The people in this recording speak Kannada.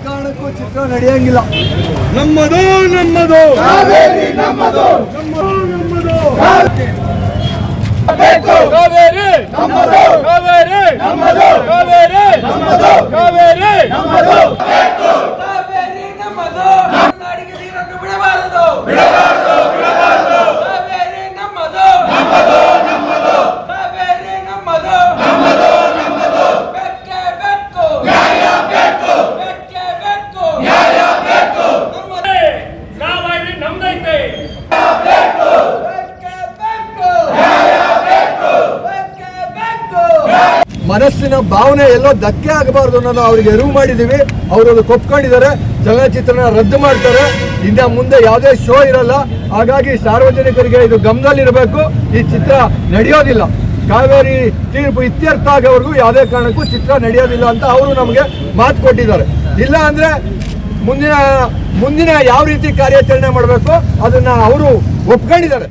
ಕಾರಣಕ್ಕೂ ಚಿತ್ರ ನಡೆಯಂಗಿಲ್ಲ. ನಮ್ಮದು ನಮ್ಮದು ಕಾವೇರಿ ನಮ್ಮದು, ನಮ್ಮದು ಕಾವೇರಿ ನಮ್ಮದು, ಕಾವೇರಿ ನಮ್ಮದು, ಕಾವೇರಿ ನಮ್ಮದು, ಕಾವೇರಿ ನಮ್ಮದು, ಕಾವೇರಿ ನಮ್ಮದು, ನಾಡಿಗೆ ನೀರನ್ನು ಬಿಡಬಾರದು, ಕಾವೇರಿ ನಮ್ಮದು, ಕಾವೇರಿ ನಮ್ಮದು, ಬೆಕ್ಕೆ ಬೇಕು, ಬೆಕ್ಕೆ ಬೇಕು, ಕಾವೇರಿ ನಮ್ದೈತೆ, ಬೆಕ್ಕೆ ಬೇಕು, ಬೆಕ್ಕೆ ಬೇಕು. ಮನಸ್ಸಿನ ಭಾವನೆ ಎಲ್ಲೋ ಧಕ್ಕೆ ಆಗಬಾರ್ದು ಅನ್ನೋದು ಅವ್ರಿಗೆ ಅರಿವು ಮಾಡಿದೀವಿ. ಅವರು ಅದು ಒಪ್ಕೊಂಡಿದ್ದಾರೆ. ಚಲನಚಿತ್ರನ ರದ್ದು ಮಾಡ್ತಾರೆ. ಇನ್ನ ಮುಂದೆ ಯಾವುದೇ ಶೋ ಇರಲ್ಲ. ಹಾಗಾಗಿ ಸಾರ್ವಜನಿಕರಿಗೆ ಇದು ಗಮನದಲ್ಲಿರಬೇಕು. ಈ ಚಿತ್ರ ನಡೆಯೋದಿಲ್ಲ. ಕಾವೇರಿ ತೀರ್ಪು ಇತ್ಯರ್ಥ ಆಗೋವರೆಗೂ ಯಾವುದೇ ಕಾರಣಕ್ಕೂ ಚಿತ್ರ ನಡೆಯೋದಿಲ್ಲ ಅಂತ ಅವರು ನಮಗೆ ಮಾತು ಕೊಟ್ಟಿದ್ದಾರೆ. ಇಲ್ಲ ಅಂದ್ರೆ ಮುಂದಿನ ಯಾವ ರೀತಿ ಕಾರ್ಯಾಚರಣೆ ಮಾಡಬೇಕು ಅದನ್ನ ಅವರು ಒಪ್ಕೊಂಡಿದ್ದಾರೆ.